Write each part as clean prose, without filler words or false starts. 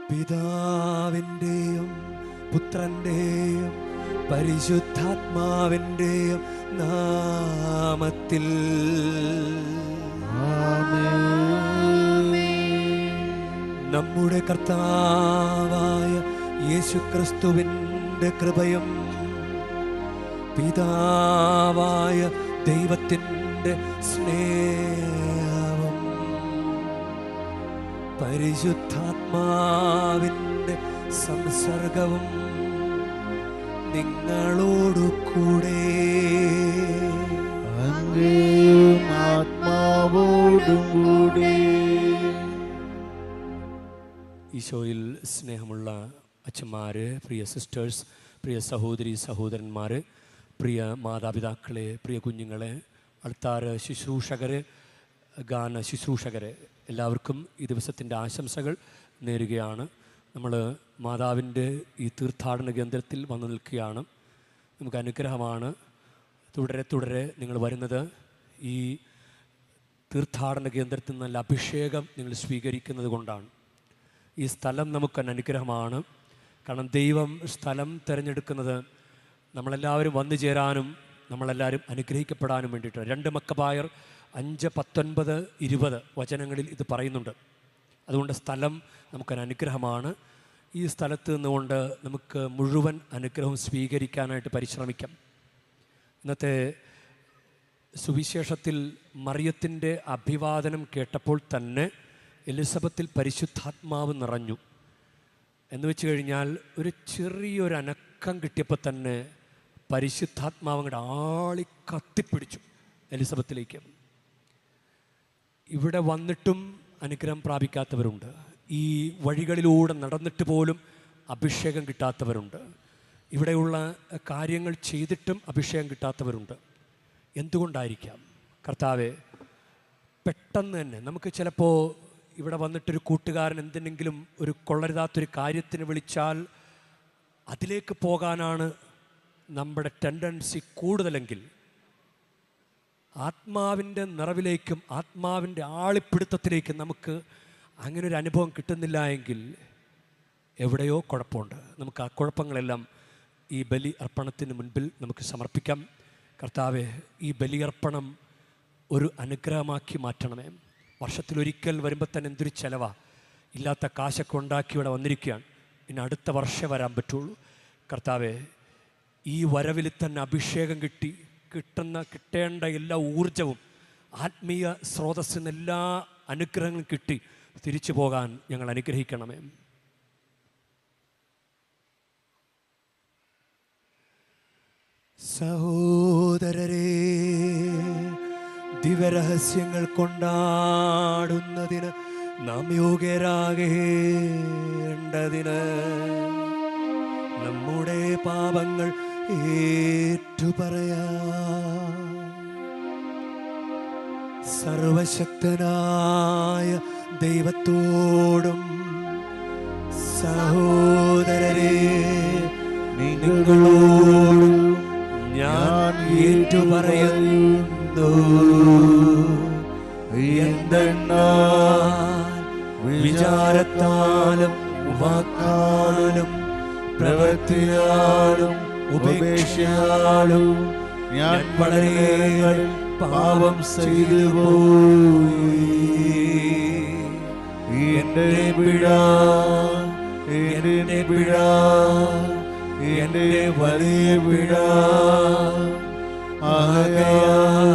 പിതാവിൻ്റെയും പുത്രൻ്റെയും പരിശുദ്ധാത്മാവിൻ്റെയും നാമത്തിൽ നമ്മുടെ കർത്താവായ യേശുക്രിസ്തുവിൻ്റെ കൃപയും പിതാവായ ദൈവത്തിൻ്റെ സ്നേഹവും പരിശുദ്ധാത്മാവിൻ്റെ സംസർഗവും നിങ്ങളോടു കൂടെ ആത്മാവോടും കൂടെ. ഈശോയിൽ സ്നേഹമുള്ള അച്ഛന്മാര്, പ്രിയ സിസ്റ്റേഴ്സ്, പ്രിയ സഹോദരി സഹോദരന്മാർ, പ്രിയ മാതാപിതാക്കളെ, പ്രിയ കുഞ്ഞുങ്ങളെ, അൾത്താര ശുശ്രൂഷകരെ, ഗാന ശുശ്രൂഷകരെ, എല്ലാവർക്കും ഈ ദിവസത്തിൻ്റെ ആശംസകൾ നേരുകയാണ്. നമ്മൾ മാതാവിൻ്റെ ഈ തീർത്ഥാടന കേന്ദ്രത്തിൽ വന്നു നിൽക്കുകയാണ്. നമുക്ക് അനുഗ്രഹമാണ്. തുടരെ തുടരെ നിങ്ങൾ വരുന്നത് ഈ തീർത്ഥാടന കേന്ദ്രത്തിൽ നല്ല അഭിഷേകം നിങ്ങൾ സ്വീകരിക്കുന്നത് കൊണ്ടാണ്. ഈ സ്ഥലം നമുക്കൊരു അനുഗ്രഹമാണ്. കാരണം ദൈവം സ്ഥലം തിരഞ്ഞെടുക്കുന്നത് നമ്മളെല്ലാവരും വന്നു ചേരാനും നമ്മളെല്ലാവരും അനുഗ്രഹിക്കപ്പെടാനും വേണ്ടിയിട്ടാണ്. 2 മക്കബായർ 5:19-20 വചനങ്ങളിൽ ഇത് പറയുന്നുണ്ട്. അതുകൊണ്ട് സ്ഥലം നമുക്കൊരു അനുഗ്രഹമാണ്. ഈ സ്ഥലത്ത് നിന്നുകൊണ്ട് നമുക്ക് മുഴുവൻ അനുഗ്രഹം സ്വീകരിക്കാനായിട്ട് പരിശ്രമിക്കാം. ഇന്നത്തെ സുവിശേഷത്തിൽ മറിയത്തിൻ്റെ അഭിവാദനം കേട്ടപ്പോൾ തന്നെ എലിസബത്തിൽ പരിശുദ്ധാത്മാവ് നിറഞ്ഞു എന്ന് വെച്ച് കഴിഞ്ഞാൽ ഒരു ചെറിയൊരു അനക്കം കിട്ടിയപ്പോൾ തന്നെ പരിശുദ്ധാത്മാവ് അങ്ങോട്ട് ആളി കത്തിപ്പിടിച്ചു എലിസബത്തിലേക്ക്. ഇവിടെ വന്നിട്ടും അനുഗ്രഹം പ്രാപിക്കാത്തവരുണ്ട്. ഈ വഴികളിലൂടെ നടന്നിട്ട് പോലും അഭിഷേകം കിട്ടാത്തവരുണ്ട്. ഇവിടെയുള്ള കാര്യങ്ങൾ ചെയ്തിട്ടും അഭിഷേകം കിട്ടാത്തവരുണ്ട്. എന്തുകൊണ്ടായിരിക്കാം? കർത്താവെ, പെട്ടെന്ന് തന്നെ നമുക്ക് ചിലപ്പോൾ ഇവിടെ വന്നിട്ടൊരു കൂട്ടുകാരൻ എന്തിനെങ്കിലും ഒരു കൊള്ളരുതാത്തൊരു കാര്യത്തിന് വിളിച്ചാൽ അതിലേക്ക് പോകാനാണ് നമ്മുടെ ടെൻഡൻസി കൂടുതലെങ്കിൽ, ആത്മാവിൻ്റെ നിറവിലേക്കും ആത്മാവിൻ്റെ ആളിപ്പിടുത്തത്തിലേക്കും നമുക്ക് അങ്ങനെ ഒരു അനുഭവം കിട്ടുന്നില്ല എങ്കിൽ എവിടെയോ കുഴപ്പമുണ്ട്. നമുക്ക് ആ കുഴപ്പങ്ങളെല്ലാം ഈ ബലി അർപ്പണത്തിന് മുൻപിൽ നമുക്ക് സമർപ്പിക്കാം. കർത്താവെ, ഈ ബലിയർപ്പണം ഒരു അനുഗ്രഹമാക്കി മാറ്റണമേ. വർഷത്തിലൊരിക്കൽ വരുമ്പോൾ തന്നെ എന്തൊരു ചിലവാണ്. ഇല്ലാത്ത കാശൊക്കെ ഉണ്ടാക്കി ഇവിടെ വന്നിരിക്കുകയാണ്. ഇനി അടുത്ത വർഷം വരാൻ പറ്റുള്ളൂ. കർത്താവെ, ഈ വരവിൽ തന്നെ അഭിഷേകം കിട്ടേണ്ട എല്ലാ ഊർജവും ആത്മീയ സ്രോതസ്സിന് എല്ലാ അനുഗ്രഹങ്ങളും കിട്ടി തിരിച്ചു പോകാൻ ഞങ്ങൾ അനുഗ്രഹിക്കണമേ. സഹോദരരെ, ദിവരഹസ്യങ്ങൾ കൊണ്ടാടുന്നതിന് നാം യോഗ്യരാകേണ്ടതിന് നമ്മുടെ പാപങ്ങൾ ഏറ്റുപറയാം. സർവശക്തനായ ദൈവത്തോടും സഹോദരരെ നിങ്ങളോടും ഞാൻ ഏറ്റുപറയുന്നു. എന്തെന്നാൽ വിചാരത്താലും വാക്കാലും പ്രവൃത്തിയാലും ഉപേക്ഷയാലും ഞാൻ വളരെ പാപം ചെയ്തു പോയി. എന്റെ പിഴ, എന്റെ പിഴ, എന്റെ വലിയ പിഴ. ആകയാൽ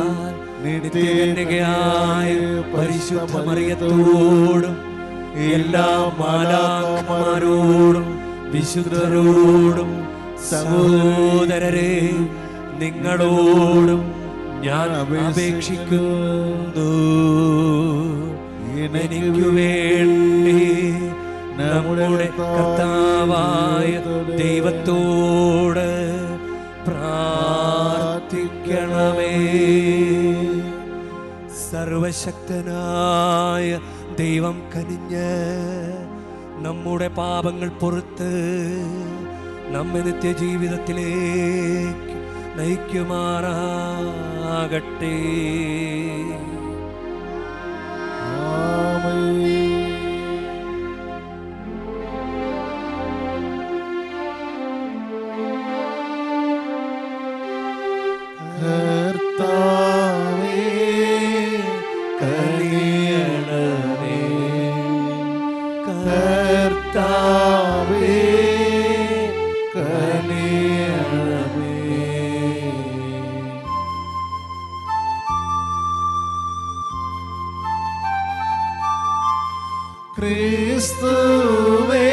നിത്യകന്യകയായ പരിശുദ്ധ മറിയത്തോടും എല്ലാ മാലാഖമാരോടും വിശുദ്ധരോടും സഹോദരരെ നിങ്ങളോടും ഞാൻ അപേക്ഷിക്കുന്നു. എനിക്ക് വേണ്ടി നമ്മുടെ കർത്താവായ ദൈവത്തോട് പ്രാർത്ഥിക്കണമേ. സർവശക്തനായ ദൈവം കനിഞ്ഞ് നമ്മുടെ പാപങ്ങൾ പൊറുത്ത് നമ്മെ നിത്യജീവിതത്തിലേക്ക് നയിക്കുമാറാകട്ടെ. കർത്താവേ കനിയണമേ. ക്രിസ്തുവേ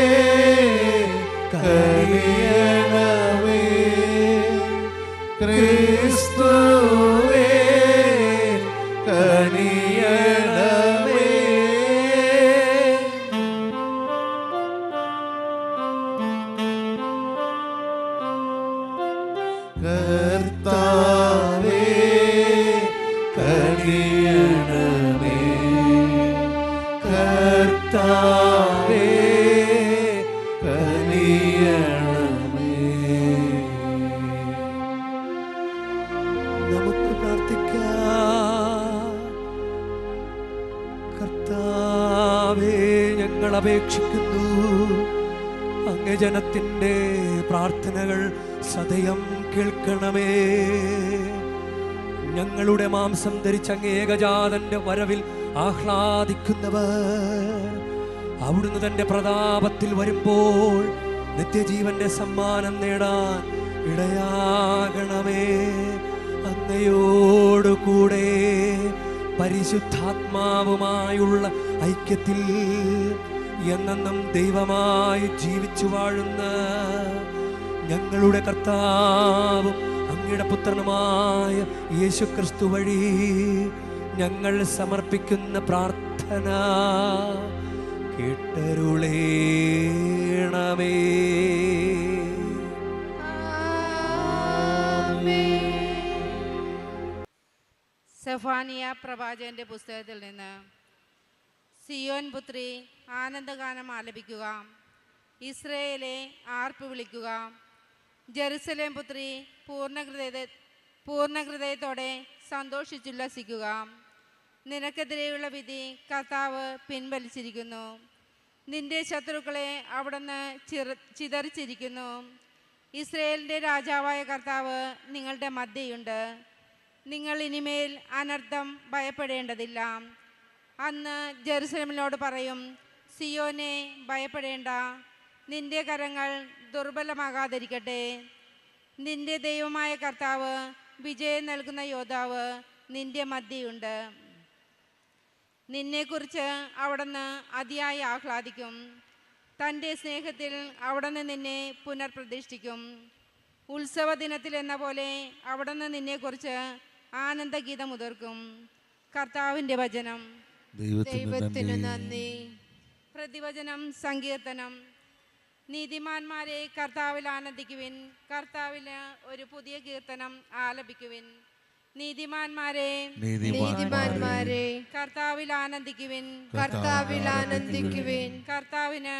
കനിയണമേ. ക്രിസ്തുവേ കനിയണമേ. കർത്താവേ കനിയണമേ. കർത്താവേ കനിയണമേ. നമുക്ക് പ്രാർത്ഥിക്കാം. കർത്താവേ, ഞങ്ങൾ അപേക്ഷിക്കുന്നു, അങ്ങേ ജനത്തിൻ്റെ പ്രാർത്ഥനകൾ സദയം കേൾക്കണമേ. ഞങ്ങളുടെ മാംസം ധരിച്ച അങ്ങ് ഏകജാതന്റെ വരവിൽ ആഹ്ലാദിക്കുന്നവർ അവിടുന്ന് തൻ്റെ പ്രതാപത്തിൽ വരുമ്പോൾ നിത്യജീവന്റെ സമ്മാനം നേടാൻ ഇടയാകണമേ. അങ്ങയോടുകൂടെ പരിശുദ്ധാത്മാവുമായുള്ള ഐക്യത്തിൽ എന്നെന്നും ദൈവമായി ജീവിച്ചു വാഴുന്ന ഞങ്ങളുടെ കർത്താവും അങ്ങയുടെ പുത്രനുമായ യേശുക്രിസ്തു വഴി ഞങ്ങൾ സമർപ്പിക്കുന്ന പ്രാർത്ഥന കേട്ടരുളേണമേ. സെഫാനിയ പ്രവാചകന്റെ പുസ്തകത്തിൽ നിന്ന്. സിയോൻ പുത്രി ആനന്ദഗാനം ആലപിക്കുക, ഇസ്രയേലെ ആർപ്പ് വിളിക്കുക. ജെറുസലേം പുത്രി പൂർണ്ണഹൃദയത്തോടെ സന്തോഷിച്ചുല്ലസിക്കുക. നിനക്കെതിരെയുള്ള വിധി കർത്താവ് പിൻവലിച്ചിരിക്കുന്നു. നിന്റെ ശത്രുക്കളെ അവിടുന്ന് ചിതറിച്ചിരിക്കുന്നു. ഇസ്രയേലിൻ്റെ രാജാവായ കർത്താവ് നിങ്ങളുടെ മധ്യയുണ്ട്. നിങ്ങൾ ഇനിമേൽ അനർത്ഥം ഭയപ്പെടേണ്ടതില്ല. അന്ന് ജെറുസലേമിനോട് പറയും, സിയോനെ ഭയപ്പെടേണ്ട, നിന്റെ കരങ്ങൾ ദുർബലമാകാതിരിക്കട്ടെ. നിന്റെ ദൈവമായ കർത്താവ്, വിജയം നൽകുന്ന യോദ്ധാവ് നിന്റെ മധ്യയുണ്ട്. നിന്നെക്കുറിച്ച് അവിടുന്ന് അതിയായി ആഹ്ലാദിക്കും. തൻ്റെ സ്നേഹത്തിൽ അവിടുന്ന് നിന്നെ പുനർപ്രതിഷ്ഠിക്കും. ഉത്സവ ദിനത്തിൽ എന്ന പോലെ അവിടുന്ന് നിന്നെക്കുറിച്ച് ആനന്ദഗീതം ഉതിർക്കും. കർത്താവിൻ്റെ വചനം. ദൈവത്തിന് നന്ദി. പ്രതിവചനം. സങ്കീർത്തനം. നീതിമാന്മാരെ കർത്താവിൽ ആനന്ദിക്കുവിൻ, കർത്താവിന് ഒരു പുതിയ കീർത്തനം ആലപിക്കുവിൻ. നീതിമാന്മാരെ കർത്താവിൽ ആനന്ദിക്കുവിൻ, കർത്താവിൽ ആനന്ദിക്കുവിൻ. കർത്താവിന്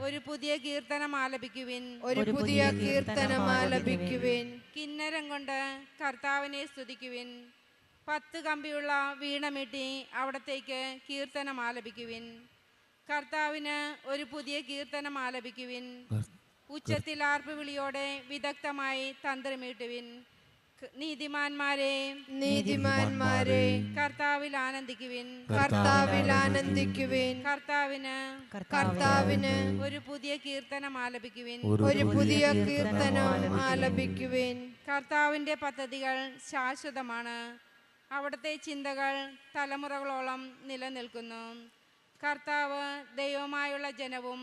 ഒരു പുതിയ കീർത്തനം ആലപിക്കുവിൻ, ഒരു പുതിയ കീർത്തനം ആലപിക്കുവിൻ. കിന്നരം കൊണ്ട് കർത്താവിനെ സ്തുതിക്കുവിൻ. 10 കമ്പിയുള്ള വീണമീട്ടി അവിടത്തേക്ക് കീർത്തനം ആലപിക്കുവിൻ. കർത്താവിന് ഒരു പുതിയ കീർത്തനം ആലപിക്കുവിൻ. ഉച്ചത്തിൽ ആർപ്പുവിളിയോടെ വിദഗ്ധമായി തന്ത്രമീട്ടുവിൻ. നീതിമാന്മാരെ കർത്താവിൽ ആനന്ദിക്കുവിൻ, കർത്താവിന് ഒരു പുതിയ കീർത്തനം ആലപിക്കുവിൻ, കർത്താവിൻ്റെ പദ്ധതികൾ ശാശ്വതമാണ്, അവിടുത്തെ ചിന്തകൾ തലമുറകളോളം നിലനിൽക്കുന്നു. കർത്താവ് ദൈവമായുള്ള ജനവും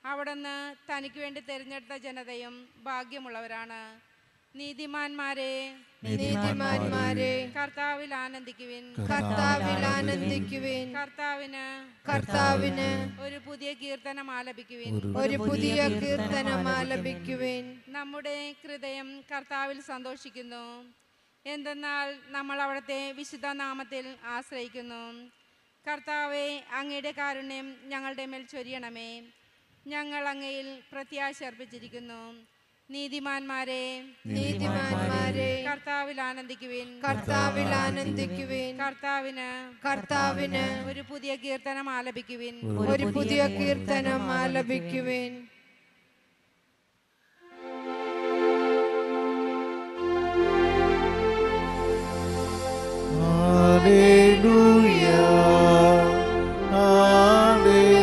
അവിടുന്ന് തനിക്ക് വേണ്ടി തിരഞ്ഞെടുത്ത ജനതയും ഭാഗ്യമുള്ളവരാണ്. നീതിമാന്മാരെ കർത്താവിൽ ആനന്ദിക്കുവിൻ, കർത്താവിന് ഒരു പുതിയ കീർത്തനം ആലപിക്കുവിൻ, നമ്മുടെ ഹൃദയം കർത്താവിൽ സന്തോഷിക്കുന്നു. എന്തെന്നാൽ നമ്മൾ അവിടുത്തെ വിശുദ്ധ നാമത്തിൽ ആശ്രയിക്കുന്നു. കർത്താവെ, അങ്ങയുടെ കാരുണ്യം ഞങ്ങളുടെ മേൽ ചൊരിയണമേ. ഞങ്ങൾ അങ്ങയിൽ പ്രത്യാശ അർപ്പിച്ചിരിക്കുന്നു. നീതിമാന്മാരെ കർത്താവിൽ ആനന്ദിക്കുവിൻ, കർത്താവിന് ഒരു പുതിയ കീർത്തനം ആലപിക്കുവിൻ, Hallelujah, hallelujah.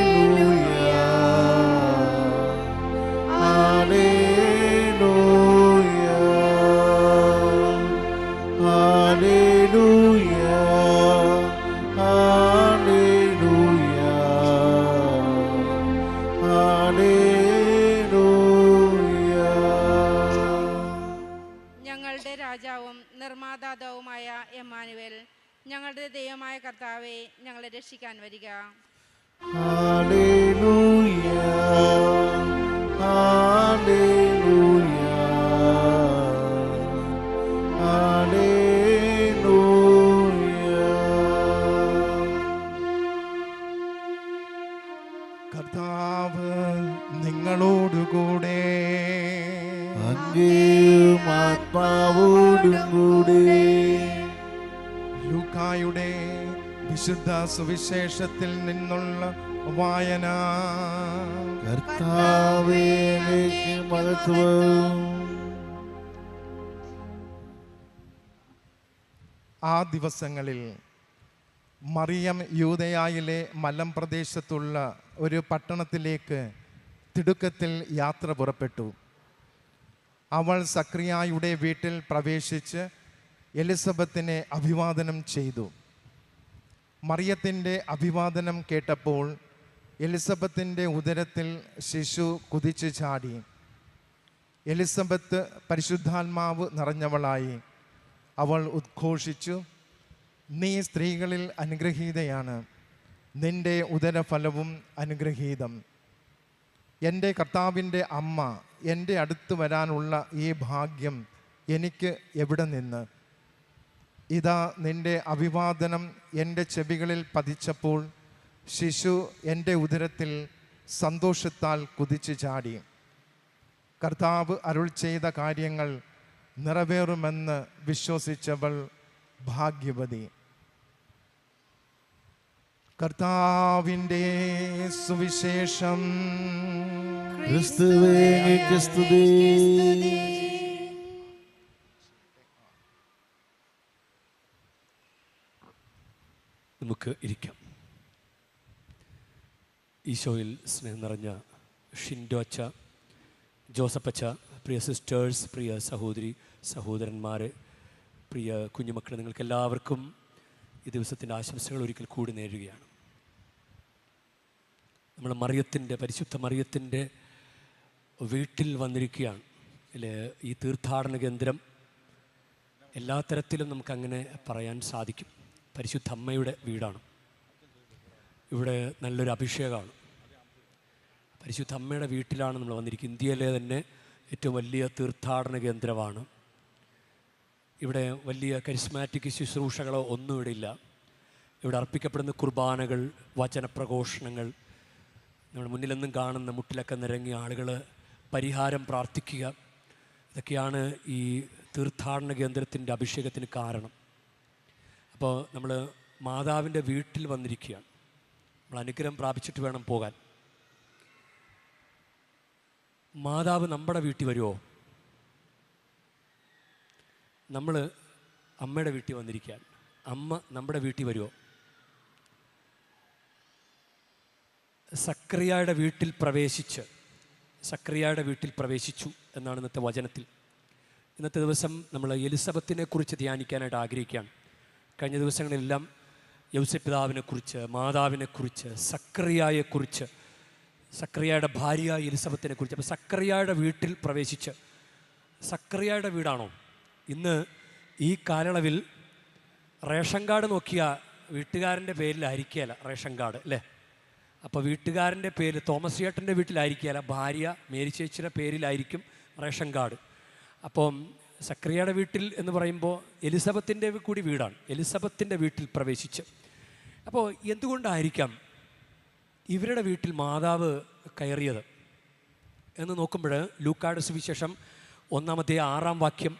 എമ്മാനുവേൽ, ഞങ്ങളുടെ ദൈവമായ കർത്താവെ, ഞങ്ങളെ രക്ഷിക്കാൻ വരിക. Hallelujah, hallelujah, hallelujah. കർത്താവ് നിങ്ങളോടുകൂടെ. അങ്ങയും ആത്മാവോടും കൂടെ. ലൂക്കായുടെ വിശുദ്ധ സുവിശേഷത്തിൽ നിന്നുള്ള വായന. കർത്താവേ, അങ്ങേക്ക് മഹത്വം. ആ ദിവസങ്ങളിൽ മറിയം യൂദയായിലെ മലമ്പ്രദേശത്തുള്ള ഒരു പട്ടണത്തിലേക്ക് തിടുക്കത്തിൽ യാത്ര പുറപ്പെട്ടു. അവൾ സക്രിയായുടെ വീട്ടിൽ പ്രവേശിച്ച് എലിസബത്തിനെ അഭിവാദനം ചെയ്തു. മറിയത്തിൻ്റെ അഭിവാദനം കേട്ടപ്പോൾ എലിസബത്തിൻ്റെ ഉദരത്തിൽ ശിശു കുതിച്ചു ചാടി. എലിസബത്ത് പരിശുദ്ധാത്മാവ് നിറഞ്ഞവളായി. അവൾ ഉദ്ഘോഷിച്ചു, നീ സ്ത്രീകളിൽ അനുഗ്രഹീതയാണ്, നിന്റെ ഉദരഫലവും അനുഗ്രഹീതം. എൻ്റെ കർത്താവിൻ്റെ അമ്മ എൻ്റെ അടുത്ത് വരാനുള്ള ഈ ഭാഗ്യം എനിക്ക് എവിടെ നിന്ന്? ഇതാ നിന്റെ അഭിവാദനം എൻ്റെ ചെവികളിൽ പതിച്ചപ്പോൾ ശിശു എൻ്റെ ഉദരത്തിൽ സന്തോഷത്താൽ കുതിച്ചു ചാടി. കർത്താവ് അരുൾ ചെയ്ത കാര്യങ്ങൾ നിറവേറുമെന്ന് വിശ്വസിച്ചവൾ ഭാഗ്യവതി. കർത്താവിൻ്റെ സുവിശേഷം. ക്രിസ്തുവേ, അങ്ങേക്ക് സ്തുതി. നമുക്ക് ഇരിക്കാം. ഈശോയിൽ സ്നേഹം നിറഞ്ഞ ഷിൻഡോ അച്ച, ജോസഫ് അച്ച, പ്രിയ സിസ്റ്റേഴ്സ്, പ്രിയ സഹോദരി സഹോദരന്മാർ, പ്രിയ കുഞ്ഞുമക്കൾ, നിങ്ങൾക്കെല്ലാവർക്കും ഈ ദിവസത്തിൻ്റെ ആശംസകൾ ഒരിക്കൽ കൂടി നേരുകയാണ്. നമ്മൾ മറിയത്തിൻ്റെ, പരിശുദ്ധ മറിയത്തിൻ്റെ വീട്ടിൽ വന്നിരിക്കുകയാണ്. അല്ലേ, ഈ തീർത്ഥാടന കേന്ദ്രം എല്ലാ തരത്തിലും നമുക്കങ്ങനെ പറയാൻ സാധിക്കും. പരിശുദ്ധ അമ്മയുടെ വീടാണ്. ഇവിടെ നല്ലൊരു അഭിഷേകമാണ്. പരിശുദ്ധ അമ്മയുടെ വീട്ടിലാണ് നമ്മൾ വന്നിരിക്കുന്നത്. ഇന്ത്യയിലെ തന്നെ ഏറ്റവും വലിയ തീർത്ഥാടന കേന്ദ്രമാണ്. ഇവിടെ വലിയ കരിസ്മാറ്റിക് ശുശ്രൂഷകളോ ഒന്നും ഇവിടെ ഇല്ല. ഇവിടെ അർപ്പിക്കപ്പെടുന്ന കുർബാനകൾ, വചനപ്രഘോഷണങ്ങൾ, നമ്മുടെ മുന്നിലെന്നും കാണുന്ന മുട്ടിലൊക്കെ നിരങ്ങിയ ആളുകൾ പരിഹാരം പ്രാർത്ഥിക്കുക, ഇതൊക്കെയാണ് ഈ തീർത്ഥാടന കേന്ദ്രത്തിൻ്റെ അഭിഷേകത്തിന് കാരണം. അപ്പോൾ നമ്മൾ മാതാവിൻ്റെ വീട്ടിൽ വന്നിരിക്കുകയാണ്. നമ്മൾ അനുഗ്രഹം പ്രാപിച്ചിട്ട് വേണം പോകാൻ. മാതാവ് നമ്മുടെ വീട്ടിൽ വരുമോ? നമ്മൾ അമ്മയുടെ വീട്ടിൽ വന്നിരിക്കാൻ, അമ്മ നമ്മുടെ വീട്ടിൽ വരുമോ? സക്രിയയുടെ വീട്ടിൽ പ്രവേശിച്ചു എന്നാണ് ഇന്നത്തെ വചനത്തിൽ. ഇന്നത്തെ ദിവസം നമ്മൾ എലിസബത്തിനെ കുറിച്ച് ധ്യാനിക്കാനായിട്ട് ആഗ്രഹിക്കുകയാണ്. കഴിഞ്ഞ ദിവസങ്ങളിലെല്ലാം യൗസേപ്പ് പിതാവിനെക്കുറിച്ച്, മാതാവിനെക്കുറിച്ച്, സക്രിയയെക്കുറിച്ച്, സക്രിയയുടെ ഭാര്യ എലിസബത്തിനെക്കുറിച്ച്. അപ്പോൾ സക്രിയയുടെ വീട്ടിൽ പ്രവേശിച്ച്, സക്രിയയുടെ വീടാണോ? ഇന്ന് ഈ കാലയളവിൽ റേഷൻ കാർഡ് നോക്കിയാൽ വീട്ടുകാരൻ്റെ പേരിലായിരിക്കുകയല്ല റേഷൻ കാർഡ്, അല്ലേ? അപ്പോൾ വീട്ടുകാരൻ്റെ പേര് തോമസ് ചേട്ടൻ്റെ വീട്ടിലായിരിക്കുകയല്ല, ഭാര്യ മേരി ചേച്ചിയുടെ പേരിലായിരിക്കും റേഷൻ കാർഡ്. അപ്പം സക്രിയയുടെ വീട്ടിൽ എന്ന് പറയുമ്പോൾ എലിസബത്തിൻ്റെ കൂടി വീടാണ്. എലിസബത്തിൻ്റെ വീട്ടിൽ പ്രവേശിച്ച്. അപ്പോൾ എന്തുകൊണ്ടായിരിക്കാം ഇവരുടെ വീട്ടിൽ മാതാവ് കയറിയത് എന്ന് നോക്കുമ്പോൾ ലൂക്കായുടെ സുവിശേഷം 1:6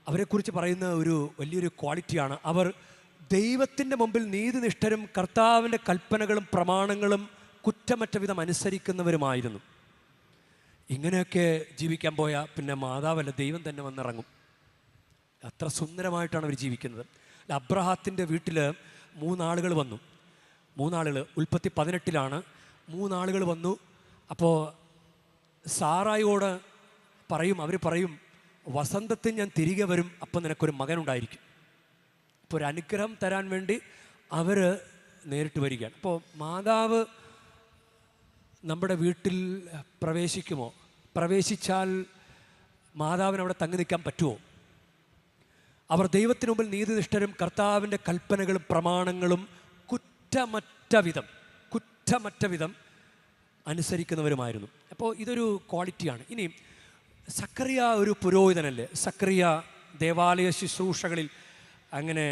അവരെക്കുറിച്ച് പറയുന്ന ഒരു വലിയൊരു ക്വാളിറ്റിയാണ്. അവർ ദൈവത്തിൻ്റെ മുമ്പിൽ നീതിനിഷ്ഠരും കർത്താവിൻ്റെ കൽപ്പനകളും പ്രമാണങ്ങളും കുറ്റമറ്റ വിധം അനുസരിക്കുന്നവരുമായിരുന്നു. ഇങ്ങനെയൊക്കെ ജീവിക്കാൻ പോയാൽ പിന്നെ മാതാവല്ല, ദൈവം തന്നെ വന്നിറങ്ങും. അത്ര സുന്ദരമായിട്ടാണ് അവർ ജീവിക്കുന്നത്. അബ്രഹാത്തിൻ്റെ വീട്ടിൽ 3 ആളുകൾ വന്നു. 3 ആളുകൾ, ഉൽപ്പത്തി 18 3 ആളുകൾ വന്നു. അപ്പോൾ സാറായോട് അവർ പറയും വസന്തത്തിൽ ഞാൻ തിരികെ വരും, അപ്പം നിനക്കൊരു മകനുണ്ടായിരിക്കും. അപ്പോൾ ഒരു അനുഗ്രഹം തരാൻ വേണ്ടി അവർ നേരിട്ട് വരികയാണ്. അപ്പോൾ മാതാവ് നമ്മുടെ വീട്ടിൽ പ്രവേശിക്കുമോ? പ്രവേശിച്ചാൽ മാതാവിന് അവിടെ തങ്ങി നിൽക്കാൻ പറ്റുമോ? അവർ ദൈവത്തിന് മുമ്പിൽ നീതിനിഷ്ഠരും കർത്താവിൻ്റെ കൽപ്പനകളും പ്രമാണങ്ങളും കുറ്റമറ്റ വിധം അനുസരിക്കുന്നവരുമായിരുന്നു. അപ്പോൾ ഇതൊരു ക്വാളിറ്റിയാണ്. ഇനി സക്കറിയ ഒരു പുരോഹിതനല്ലേ. സക്കറിയ ദേവാലയ ശുശ്രൂഷകളിൽ അങ്ങനെ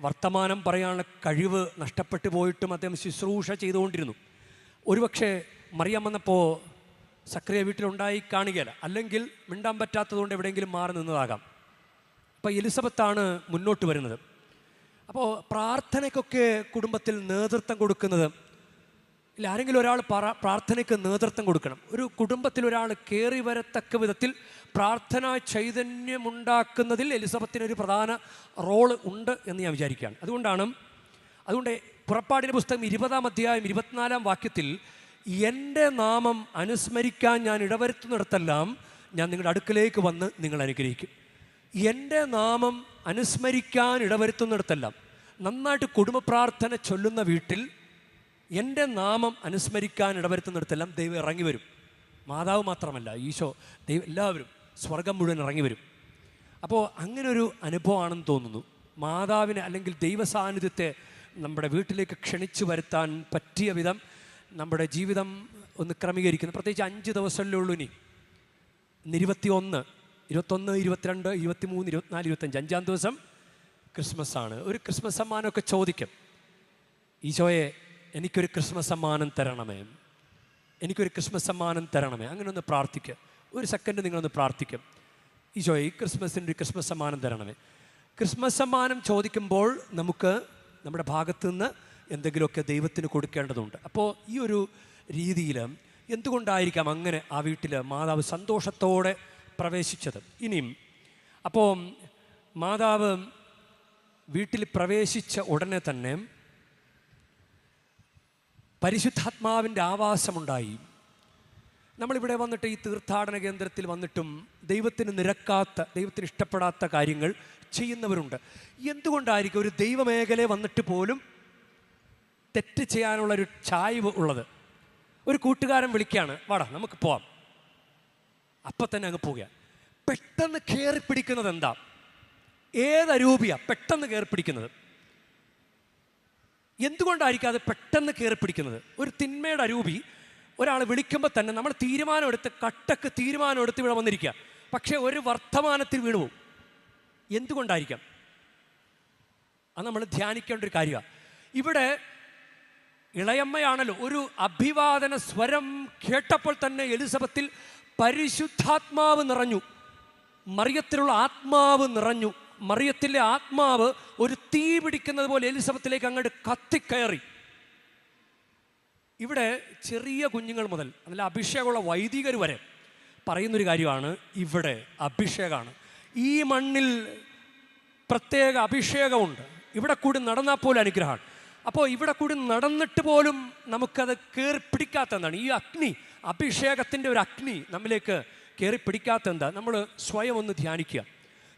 വർത്തമാനം പറയാനുള്ള കഴിവ് നഷ്ടപ്പെട്ടു പോയിട്ടും അദ്ദേഹം ശുശ്രൂഷ ചെയ്തുകൊണ്ടിരുന്നു. ഒരുപക്ഷെ മറിയം വന്നപ്പോൾ സക്കറിയ വീട്ടിലുണ്ടായി കാണുകയില്ല, അല്ലെങ്കിൽ മിണ്ടാൻ പറ്റാത്തതുകൊണ്ട് എവിടെയെങ്കിലും മാറി നിന്നതാകാം. അപ്പോൾ എലിസബത്താണ് മുന്നോട്ട് വരുന്നത്. അപ്പോൾ പ്രാർത്ഥനയ്ക്കൊക്കെ കുടുംബത്തിൽ നേതൃത്വം കൊടുക്കുന്നത് ഇല്ല, ആരെങ്കിലും ഒരാൾ പ്രാർത്ഥനയ്ക്ക് നേതൃത്വം കൊടുക്കണം. ഒരു കുടുംബത്തിൽ ഒരാൾ കയറി വരത്തക്ക വിധത്തിൽ പ്രാർത്ഥനാ ചൈതന്യമുണ്ടാക്കുന്നതിൽ എലിസബത്തിനൊരു പ്രധാന റോള് ഉണ്ട് എന്ന് ഞാൻ വിചാരിക്കുകയാണ്. അതുകൊണ്ട് പുറപ്പാടിൻ്റെ പുസ്തകം 20-ാം അധ്യായം 24-ാം വാക്യത്തിൽ എൻ്റെ നാമം അനുസ്മരിക്കാൻ ഞാൻ ഇടവരുത്തുന്നിടത്തെല്ലാം ഞാൻ നിങ്ങളുടെ അടുക്കലേക്ക് വന്ന് നിങ്ങൾ അനുഗ്രഹിക്കും. എൻ്റെ നാമം അനുസ്മരിക്കാൻ ഇടവരുത്തുന്നിടത്തെല്ലാം, നന്നായിട്ട് കുടുംബ പ്രാർത്ഥന ചൊല്ലുന്ന വീട്ടിൽ എൻ്റെ നാമം അനുസ്മരിക്കാൻ ഇടവരുത്തുന്നിടത്തെല്ലാം ദൈവം ഇറങ്ങി വരും. മാതാവ് മാത്രമല്ല, ഈശോ, ദൈവം, എല്ലാവരും, സ്വർഗം മുഴുവൻ ഇറങ്ങി വരും. അപ്പോൾ അങ്ങനൊരു അനുഭവമാണെന്ന് തോന്നുന്നു. മാതാവിനെ അല്ലെങ്കിൽ ദൈവ സാന്നിധ്യത്തെ നമ്മുടെ വീട്ടിലേക്ക് ക്ഷണിച്ചു വരുത്താൻ പറ്റിയ വിധം നമ്മുടെ ജീവിതം ഒന്ന് ക്രമീകരിക്കുന്നു. പ്രത്യേകിച്ച് 5 ദിവസമല്ലേ ഉള്ളൂ ഇനി. 21, 22, 23, 24, 25 5-ാം ദിവസം ക്രിസ്മസാണ്. ഒരു ക്രിസ്മസ് സമ്മാനമൊക്കെ ചോദിക്കും. ഈശോയെ, എനിക്കൊരു ക്രിസ്മസ് സമ്മാനം തരണമേ, എനിക്കൊരു ക്രിസ്മസ് സമ്മാനം തരണമേ. അങ്ങനെ ഒന്ന് പ്രാർത്ഥിക്കുക. ഒരു സെക്കൻഡ് നിങ്ങളൊന്ന് പ്രാർത്ഥിക്കും. ഈശോയെ, ഈ ക്രിസ്മസിന് ഒരു ക്രിസ്മസ് സമ്മാനം തരണമേ. ക്രിസ്മസ് സമ്മാനം ചോദിക്കുമ്പോൾ നമുക്ക് നമ്മുടെ ഭാഗത്തു നിന്ന് എന്തെങ്കിലുമൊക്കെ ദൈവത്തിന് കൊടുക്കേണ്ടതുണ്ട്. അപ്പോൾ ഈ ഒരു രീതിയിൽ എന്തുകൊണ്ടായിരിക്കാം അങ്ങനെ ആ വീട്ടിൽ മാതാവ് സന്തോഷത്തോടെ പ്രവേശിച്ചത്? ഇനിയും അപ്പോൾ മാതാവ് വീട്ടിൽ പ്രവേശിച്ച ഉടനെ തന്നെ പരിശുദ്ധാത്മാവിൻ്റെ ആവാസമുണ്ടായി. നമ്മളിവിടെ വന്നിട്ട് ഈ തീർത്ഥാടന കേന്ദ്രത്തിൽ വന്നിട്ടും ദൈവത്തിന് നിരക്കാത്ത, ദൈവത്തിന് ഇഷ്ടപ്പെടാത്ത കാര്യങ്ങൾ ചെയ്യുന്നവരുണ്ട്. എന്തുകൊണ്ടായിരിക്കും ഒരു ദൈവമേഖലയെ വന്നിട്ട് പോലും തെറ്റ് ചെയ്യാനുള്ളൊരു ചായ്വ് ഉള്ളത്? ഒരു കൂട്ടുകാരൻ വിളിക്കുകയാണ്, വാടാ നമുക്ക് പോവാം, അപ്പം തന്നെ അങ്ങ് പോവുക. പെട്ടെന്ന് കയറി പിടിക്കുന്നത് എന്താ? ഏതരൂപിയാണ് പെട്ടെന്ന് കയറി പിടിക്കുന്നത്? എന്തുകൊണ്ടായിരിക്കും അത് പെട്ടെന്ന് കയറി പിടിക്കുന്നത്? ഒരു തിന്മയുടെ അരൂപി ഒരാൾ വിളിക്കുമ്പോൾ തന്നെ നമ്മൾ തീരുമാനമെടുത്ത്, കട്ടക്ക് തീരുമാനമെടുത്ത് ഇവിടെ വന്നിരിക്കുക, പക്ഷേ ഒരു വർത്തമാനത്തിൽ വീണുപോകും. എന്തുകൊണ്ടായിരിക്കാം? അത് നമ്മൾ ധ്യാനിക്കേണ്ട ഒരു കാര്യമാണ്. ഇവിടെ ഇളയമ്മയാണല്ലോ, ഒരു അഭിവാദന സ്വരം കേട്ടപ്പോൾ തന്നെ എലിസബത്തിൽ പരിശുദ്ധാത്മാവ് നിറഞ്ഞു, മറിയത്തിലുള്ള ആത്മാവ് നിറഞ്ഞു. മറിയത്തിലെ ആത്മാവ് ഒരു തീ പിടിക്കുന്നത് പോലെ എലിസബത്തിലേക്ക് അങ്ങോട്ട് കത്തിക്കയറി. ഇവിടെ ചെറിയ കുഞ്ഞുങ്ങൾ മുതൽ നല്ല അഭിഷേകമുള്ള വൈദികർ വരെ പറയുന്നൊരു കാര്യമാണ്, ഇവിടെ അഭിഷേകമാണ്. ഈ മണ്ണിൽ പ്രത്യേക അഭിഷേകമുണ്ട്. ഇവിടെ കൂടി നടന്നാൽ പോലും അനുഗ്രഹമാണ്. അപ്പോൾ ഇവിടെ കൂടി നടന്നിട്ട് പോലും നമുക്കത് കയറി പിടിക്കാത്ത എന്താണ്? ഈ അഗ്നി, അഭിഷേകത്തിൻ്റെ ഒരു അഗ്നി നമ്മിലേക്ക് കയറി പിടിക്കാത്ത എന്താ? നമ്മൾ സ്വയം ഒന്ന് ധ്യാനിക്കുക.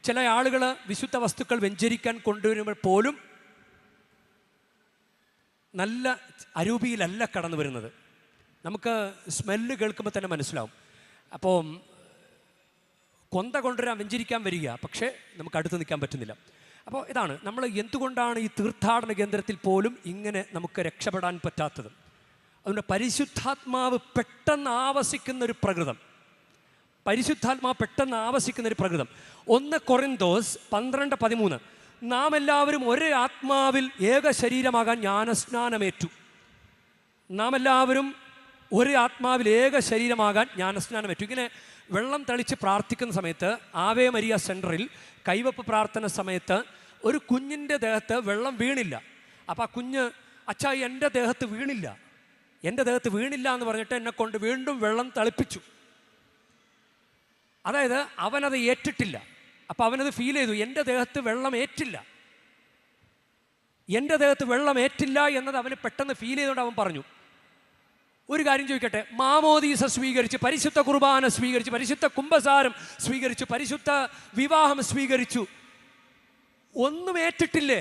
ചില ആളുകൾ വിശുദ്ധ വസ്തുക്കൾ വെഞ്ചരിക്കാൻ കൊണ്ടുവരുമ്പോൾ പോലും നല്ല അരൂപിയിലല്ല കടന്നു വരുന്നത്. നമുക്ക് സ്മെല്ല് കേൾക്കുമ്പോൾ തന്നെ മനസ്സിലാവും. അപ്പോൾ കൊന്ത കൊണ്ടുവരാൻ വെഞ്ചരിക്കാൻ വരിക, പക്ഷേ നമുക്ക് അടുത്ത് നിൽക്കാൻ പറ്റുന്നില്ല. അപ്പോൾ ഇതാണ് നമ്മൾ എന്തുകൊണ്ടാണ് ഈ തീർത്ഥാടന കേന്ദ്രത്തിൽ പോലും ഇങ്ങനെ നമുക്ക് രക്ഷപ്പെടാൻ പറ്റാത്തത്? അതുകൊണ്ട് പരിശുദ്ധാത്മാവ് പെട്ടെന്ന് ആവസിക്കുന്നൊരു പ്രകൃതം, പരിശുദ്ധാത്മാവ് പെട്ടെന്ന് ആവസിക്കുന്നൊരു പ്രകൃതം. 1 കൊറിന്തോസ് 12:13 നാം എല്ലാവരും ഒരേ ആത്മാവിൽ ഏക ശരീരമാകാൻ ജ്ഞാനസ്നാനമേറ്റു. നാം എല്ലാവരും ഒരേ ആത്മാവിൽ ഏക ശരീരമാകാൻ ജ്ഞാനസ്നാനമേറ്റു. ഇങ്ങനെ വെള്ളം തളിച്ച് പ്രാർത്ഥിക്കുന്ന സമയത്ത് ആവേ മരിയ സെൻറ്ററിൽ കൈവപ്പ് പ്രാർത്ഥന സമയത്ത് ഒരു കുഞ്ഞിൻ്റെ ദേഹത്ത് വെള്ളം വീണില്ല. അപ്പോൾ ആ കുഞ്ഞ്, അച്ഛാ എൻ്റെ ദേഹത്ത് വീണില്ല, എൻ്റെ ദേഹത്ത് വീണില്ല എന്ന് പറഞ്ഞിട്ട് എന്നെ കൊണ്ട് വീണ്ടും വെള്ളം തളിപ്പിച്ചു. അതായത് അവനത് ഏറ്റിട്ടില്ല. അപ്പോൾ അവനത് ഫീൽ ചെയ്തു, എൻ്റെ ദേഹത്ത് വെള്ളം ഏറ്റില്ല, എൻ്റെ ദേഹത്ത് വെള്ളം ഏറ്റില്ല എന്നത് അവന് പെട്ടെന്ന് ഫീൽ ചെയ്തുകൊണ്ട് അവൻ പറഞ്ഞു. ഒരു കാര്യം ചോദിക്കട്ടെ, മാമോദീസ സ്വീകരിച്ച്, പരിശുദ്ധ കുർബാന സ്വീകരിച്ച്, പരിശുദ്ധ കുംഭസാരം സ്വീകരിച്ചു, പരിശുദ്ധ വിവാഹം സ്വീകരിച്ചു, ഒന്നും ഏറ്റിട്ടില്ലേ?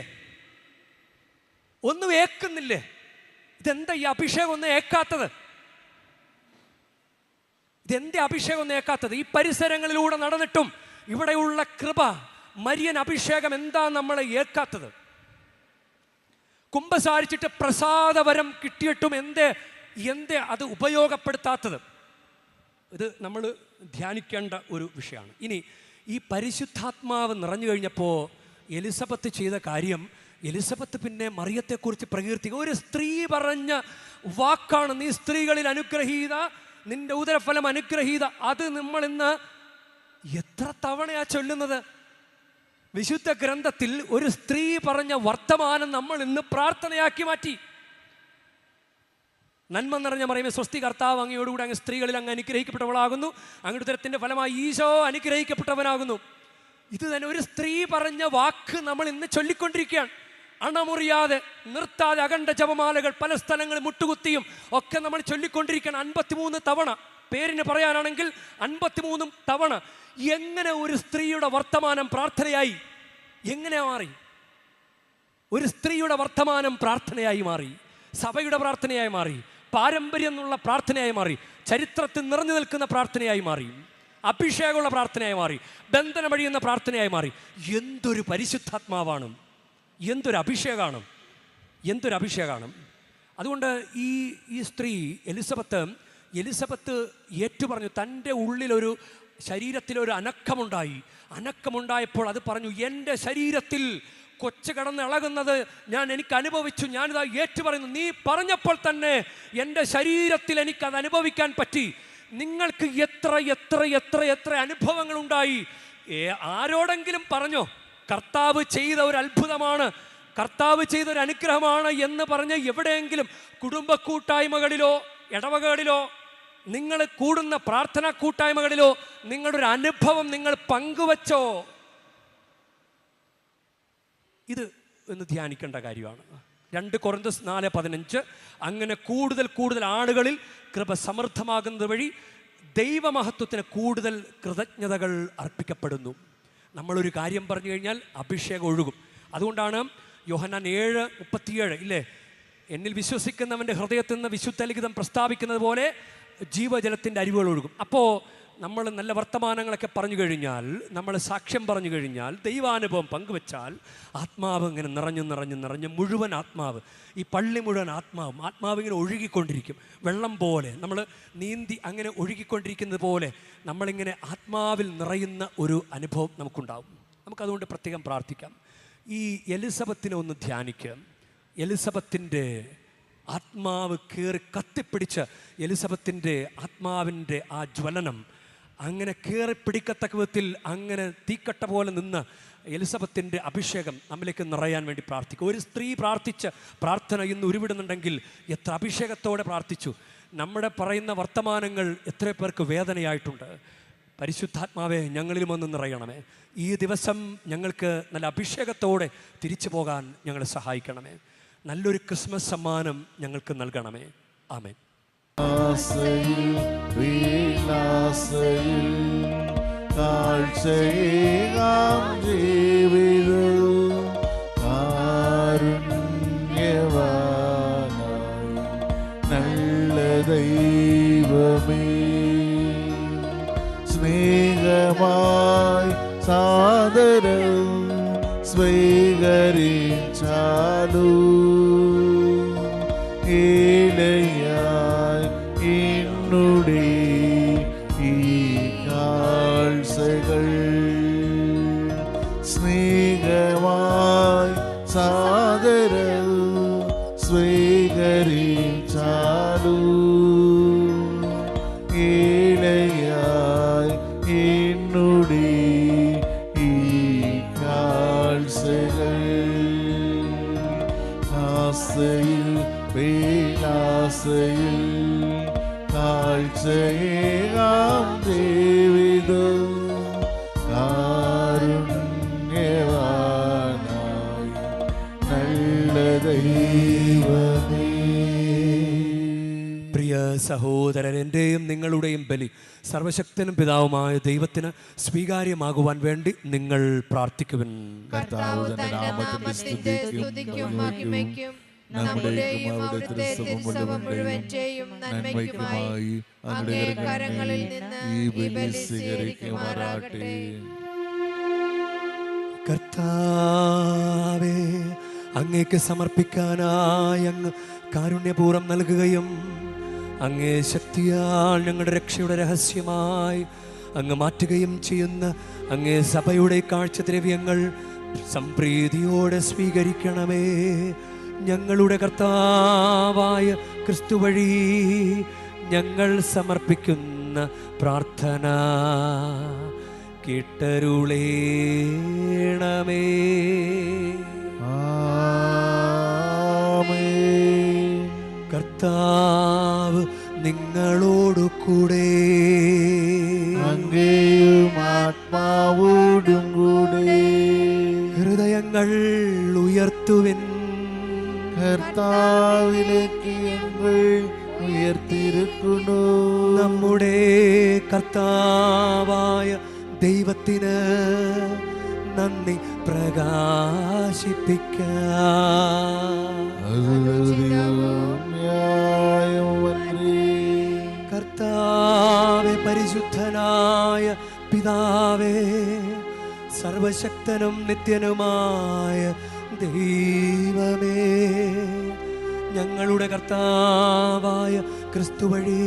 ഒന്നും ഏക്കുന്നില്ലേ? ഇതെന്താ ഈ അഭിഷേകം ഒന്നും ഏക്കാത്തത്? ഇതെന്താ അഭിഷേകം ഒന്നും ഏക്കാത്തത്? ഈ പരിസരങ്ങളിലൂടെ നടന്നിട്ടും ഇവിടെയുള്ള കൃപ, മരിയൻ അഭിഷേകം എന്താ നമ്മളെ ഏൽക്കാത്തത്? കുമ്പസാരിച്ചിട്ട് പ്രസാദവരം കിട്ടിയിട്ടും എന്തേ അത് ഉപയോഗപ്പെടുത്താത്തത്? ഇത് നമ്മൾ ധ്യാനിക്കേണ്ട ഒരു വിഷയമാണ്. ഇനി ഈ പരിശുദ്ധാത്മാവ് നിറഞ്ഞു കഴിഞ്ഞപ്പോൾ എലിസബത്ത് ചെയ്ത കാര്യം, എലിസബത്ത് പിന്നെ മറിയത്തെക്കുറിച്ച് പ്രകീർത്തിക്കുക. ഒരു സ്ത്രീ പറഞ്ഞ വാക്കാണ്, നീ സ്ത്രീകളിൽ അനുഗ്രഹീത, നിന്റെ ഉദരഫലം അനുഗ്രഹീത. അത് നമ്മൾ ഇന്ന് എത്ര തവണയാ ചൊല്ലുന്നത്? വിശുദ്ധ ഗ്രന്ഥത്തിൽ ഒരു സ്ത്രീ പറഞ്ഞ വർത്തമാനം നമ്മൾ ഇന്ന് പ്രാർത്ഥനയാക്കി മാറ്റി. നന്മ നിറഞ്ഞ മറിയമേ സ്വസ്തി, കർത്താവ് അങ്ങയോടുകൂടി, അങ്ങ് സ്ത്രീകളിൽ അങ്ങ് അനുഗ്രഹിക്കപ്പെട്ടവളാകുന്നു, അങ്ങയുടെ ഉദരത്തിന്റെ ഫലമായി ഈശോ അനുഗ്രഹിക്കപ്പെട്ടവനാകുന്നു. ഇത് തന്നെ ഒരു സ്ത്രീ പറഞ്ഞ വാക്ക് നമ്മൾ ഇന്ന് ചൊല്ലിക്കൊണ്ടിരിക്കുകയാണ്. അണമുറിയാതെ നിർത്താതെ അഖണ്ഡ ജപമാലകൾ പല സ്ഥലങ്ങളിൽ മുട്ടുകുത്തിയും ഒക്കെ നമ്മൾ ചൊല്ലിക്കൊണ്ടിരിക്കുകയാണ്. 53 തവണ, പേരിന് പറയാനാണെങ്കിൽ 53 തവണ. എങ്ങനെ ഒരു സ്ത്രീയുടെ വർത്തമാനം പ്രാർത്ഥനയായി? എങ്ങനെ മാറി? ഒരു സ്ത്രീയുടെ വർത്തമാനം പ്രാർത്ഥനയായി മാറി, സഭയുടെ പ്രാർത്ഥനയായി മാറി, പാരമ്പര്യം എന്നുള്ള പ്രാർത്ഥനയായി മാറി, ചരിത്രത്തിൽ നിറഞ്ഞു നിൽക്കുന്ന പ്രാർത്ഥനയായി മാറി, അഭിഷേകമുള്ള പ്രാർത്ഥനയായി മാറി, ബന്ധനമഴിയുന്ന പ്രാർത്ഥനയായി മാറി. എന്തൊരു പരിശുദ്ധാത്മാവാണ്, എന്തൊരു അഭിഷേകമാണ്, എന്തൊരു അഭിഷേകമാണ്. അതുകൊണ്ട് ഈ സ്ത്രീ എലിസബത്ത് ഏറ്റുപറഞ്ഞു. തൻ്റെ ഉള്ളിലൊരു ശരീരത്തിലൊരു അനക്കമുണ്ടായപ്പോൾ അത് പറഞ്ഞു, എൻ്റെ ശരീരത്തിൽ കൊച്ചു കടന്ന് ഇളകുന്നത് എനിക്ക് അനുഭവിച്ചു, ഞാനിതാ ഏറ്റുപറയുന്നു. നീ പറഞ്ഞപ്പോൾ തന്നെ എൻ്റെ ശരീരത്തിൽ എനിക്കത് അനുഭവിക്കാൻ പറ്റി. നിങ്ങൾക്ക് എത്ര എത്ര എത്ര എത്ര അനുഭവങ്ങൾ ഉണ്ടായി? ആരോടെങ്കിലും പറഞ്ഞോ കർത്താവ് ചെയ്ത ഒരു അത്ഭുതമാണ്, കർത്താവ് ചെയ്ത ഒരു അനുഗ്രഹമാണ് എന്ന് പറഞ്ഞ് എവിടെയെങ്കിലും കുടുംബ കൂട്ടായ്മകളിലോ ഇടവകളിലോ നിങ്ങൾ കൂടുന്ന പ്രാർത്ഥനാ കൂട്ടായ്മകളിലോ നിങ്ങളുടെ ഒരു അനുഭവം നിങ്ങൾ പങ്കുവച്ചോ? ഇത് എന്ന് ധ്യാനിക്കേണ്ട കാര്യമാണ്. 2 കൊരിന്ത്യർ 4:15 അങ്ങനെ കൂടുതൽ ആളുകളിൽ കൃപ സമൃദ്ധമാകുന്നത് വഴി ദൈവമഹത്വത്തിന് കൂടുതൽ കൃതജ്ഞതകൾ അർപ്പിക്കപ്പെടുന്നു. നമ്മളൊരു കാര്യം പറഞ്ഞു കഴിഞ്ഞാൽ അഭിഷേകം ഒഴുകും. അതുകൊണ്ടാണ് യോഹന്നാൻ 7:37 ഇല്ലേ, എന്നിൽ വിശ്വസിക്കുന്നവൻ്റെ ഹൃദയത്തിൽ നിന്ന് വിശുദ്ധ ലിഖിതം പ്രസ്താവിക്കുന്നത് പോലെ ജീവജലത്തിൻ്റെ അരുവികൾ ഒഴുകും. അപ്പോൾ നമ്മൾ നല്ല വർത്തമാനങ്ങളൊക്കെ പറഞ്ഞു കഴിഞ്ഞാൽ, നമ്മൾ സാക്ഷ്യം പറഞ്ഞു കഴിഞ്ഞാൽ, ദൈവാനുഭവം പങ്കുവെച്ചാൽ ആത്മാവ് ഇങ്ങനെ നിറഞ്ഞ് മുഴുവൻ ആത്മാവ്, ഈ പള്ളി മുഴുവൻ ആത്മാവ് ഇങ്ങനെ ഒഴുകിക്കൊണ്ടിരിക്കും. വെള്ളം പോലെ നമ്മൾ നീന്തി അങ്ങനെ ഒഴുകിക്കൊണ്ടിരിക്കുന്നത് പോലെ നമ്മളിങ്ങനെ ആത്മാവിൽ നിറയുന്ന ഒരു അനുഭവം നമുക്കുണ്ടാവും. നമുക്കതുകൊണ്ട് പ്രത്യേകം പ്രാർത്ഥിക്കാം. ഈ എലിസബത്തിനെ ഒന്ന് ധ്യാനിക്കുക. എലിസബത്തിൻ്റെ ആത്മാവ് കയറി കത്തിപ്പിടിച്ച്, എലിസബത്തിൻ്റെ ആത്മാവിൻ്റെ ആ ജ്വലനം അങ്ങനെ കയറി പിടിക്കത്തക്ക വിധത്തിൽ അങ്ങനെ തീക്കട്ട പോലെ നിന്ന് എലിസബത്തിൻ്റെ അഭിഷേകം നമ്മിലേക്ക് നിറയാൻ വേണ്ടി പ്രാർത്ഥിക്കും. ഒരു സ്ത്രീ പ്രാർത്ഥിച്ച പ്രാർത്ഥന ഇന്ന് ഉരുവിടുന്നുണ്ടെങ്കിൽ എത്ര അഭിഷേകത്തോടെ പ്രാർത്ഥിച്ചു. നമ്മുടെ പറയുന്ന വർത്തമാനങ്ങൾ എത്ര പേർക്ക് വേദനയായിട്ടുണ്ട്. പരിശുദ്ധാത്മാവെ ഞങ്ങളിലും ഒന്ന് നിറയണമേ. ഈ ദിവസം ഞങ്ങൾക്ക് നല്ല അഭിഷേകത്തോടെ തിരിച്ചു പോകാൻ ഞങ്ങളെ സഹായിക്കണമേ. നല്ലൊരു ക്രിസ്മസ് സമ്മാനം ഞങ്ങൾക്ക് നൽകണമേ. ആമേൻ. നല്ല ദൈവമേ, സ്നേഹമായി സാദരം സ്വീകരിച്ചാലൂ, ഏലയായി എന്നുടെ ഈ കാഴ്ചകൾ, സ്നേഹമായി സാദരം സ്വീകരിച്ചാലൂ, ഏലയായി എന്നുടെ ഈ കാഴ്ചകൾ, ആസയിൽ പേലാസയിൽ കാഴ്ചയേകാം ദേവിതം, കാരുണ്യവാനായി നല്ല ദൈവമേ. പ്രിയ സഹോദരൻ, എൻ്റെയും നിങ്ങളുടെയും ബലി സർവശക്തനും പിതാവുമായ ദൈവത്തിന് സ്വീകാര്യമാകുവാൻ വേണ്ടി നിങ്ങൾ പ്രാർത്ഥിക്കുവിൻ. കർത്താവ് തന്റെ നാമത്തിന്റെ സ്തുതിക്കും മഹിമയ്ക്കും നമ്മുടെയും അവിടുത്തെ തിരുസഭ മുഴുവന്റെയും നന്മയ്ക്കുമായി അങ്ങേ കരങ്ങളിൽ നിന്ന് ഈ ബലി സ്വീകരിക്കുമാറാകട്ടെ. കർത്താവേ, അങ്ങേക്ക് സമർപ്പിക്കാനായി അങ്ങ് കാരുണ്യപൂർവ്വം നൽകുകയും അങ്ങേ ശക്തിയാൽ ഞങ്ങളുടെ രക്ഷയുടെ രഹസ്യമായി അങ്ങ് മാറ്റുകയും ചെയ്യുന്ന അങ്ങേ സഭയുടെ കാഴ്ചദ്രവ്യങ്ങൾ സംപ്രീതിയോടെ സ്വീകരിക്കണമേ. ഞങ്ങളുടെ കർത്താവായ ക്രിസ്തു വഴി ഞങ്ങൾ സമർപ്പിക്കുന്ന പ്രാർത്ഥന കേട്ടരുളേണമേ. കർത്താവ് നിങ്ങളോടു കൂടെ, അങ്ങേയും ആത്മാവോടും കൂടെ. ഹൃദയങ്ങൾ ഉയർത്തുവിൻ. കർത്താവിലേക്ക് ഞങ്ങൾ ഉയർത്തിയിരിക്കുന്നു. നമ്മുടെ കർത്താവായ ദൈവത്തിന് നന്ദി പ്രകാശിപ്പിക്കാം. കർത്താവേ, പരിശുദ്ധനായ പിതാവേ, സർവശക്തനും നിത്യനുമായ ദൈവമേ, ഞങ്ങളുടെ കർത്താവായ ക്രിസ്തു വഴി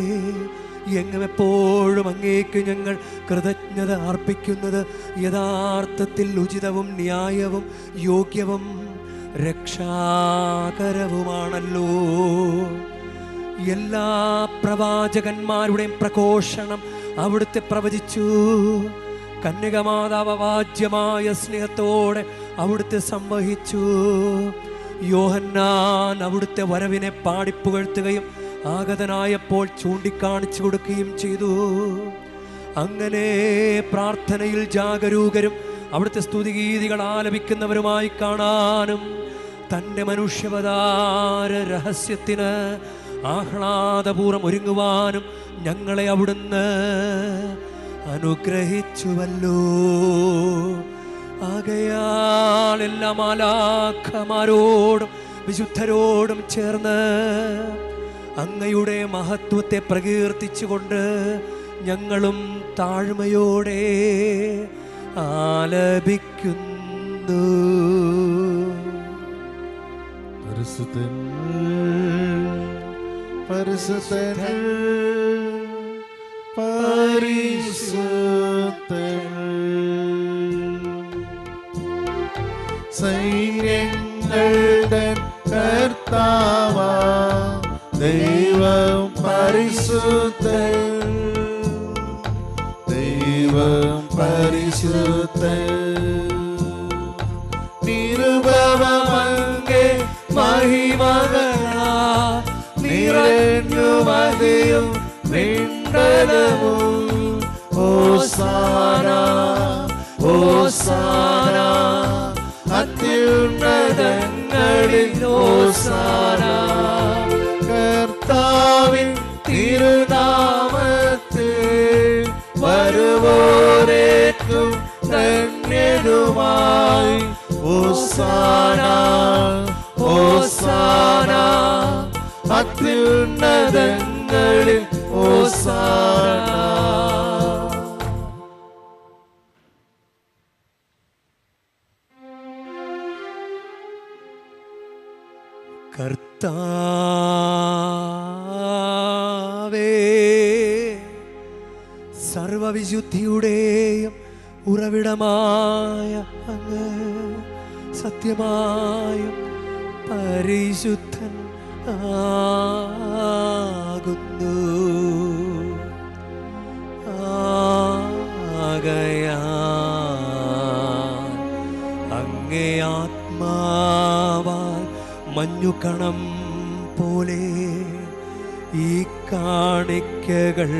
എങ്ങും എപ്പോഴും അങ്ങേക്ക് ഞങ്ങൾ കൃതജ്ഞത അർപ്പിക്കുന്നത് യഥാർത്ഥത്തിൽ ഉചിതവും ന്യായവും യോഗ്യവും രക്ഷാകരവുമാണല്ലോ. എല്ലാ പ്രവാചകന്മാരുടെയും പ്രഘോഷണം അവിടുത്തെ പ്രവചിച്ചു. കന്യകമാതാവ് വാജ്യമായ സ്നേഹത്തോടെ അവിടുത്തെ സംവഹിച്ചു. യോഹന്നാൻ അവിടുത്തെ വരവിനെ പാടിപ്പുകഴ്ത്തുകയും ആഗതനായപ്പോൾ ചൂണ്ടിക്കാണിച്ചു കൊടുക്കുകയും ചെയ്തു. അങ്ങനെ പ്രാർത്ഥനയിൽ ജാഗരൂകരും അവിടുത്തെ സ്തുതിഗീതികൾ ആലപിക്കുന്നവരുമായി കാണാനും തൻ്റെ മനുഷ്യാവതാര രഹസ്യത്തിന് ആഹ്ലാദപൂർവ്വം ഒരുങ്ങുവാനും ഞങ്ങളെ അവിടുന്ന് അനുഗ്രഹിച്ചുവല്ലോ. ആകയാൽ എല്ലാ മാലാഖമാരോടും വിശുദ്ധരോടും ചേർന്ന് അങ്ങയുടെ മഹത്വത്തെ പ്രകീർത്തിച്ചുകൊണ്ട് ഞങ്ങളും താഴ്മയോടെ ആലപിക്കുന്നു. പരിശുദ്ധൻ പരിശുദ്ധൻ പരിശുദ്ധൻ, സൈന്യങ്ങളുടെ കർത്താവാ ദൈവം പരിശുദ്ധൻ, ദൈവം പരിശുദ്ധൻ. നിരുപമങ്ങേ മഹിമകളാ നിറഞ്ഞു മതിയും വിണ്ടലവും. ഹോസാന ഹോസാന അത്യുന്നതങ്ങളിൽ ഹോസാന. കർത്താവിൻ തിരുനാമത്തിൽ വരുവോരേക്കും ധന്യരുമായി. ഹോസാന ഹോസാന അത്യുന്നതങ്ങളിൽ ഹോസാന. കർത്താവേ, സർവവിശുദ്ധിയുടെയും ഉറവിടമായ അങ്ങ് സത്യമായും പരിശുദ്ധൻ ആകുന്നു. ആകയാൽ അങ്ങേ ആത്മാവാൽ മഞ്ഞുകണം പോലെ ഈ കാണിക്കകൾ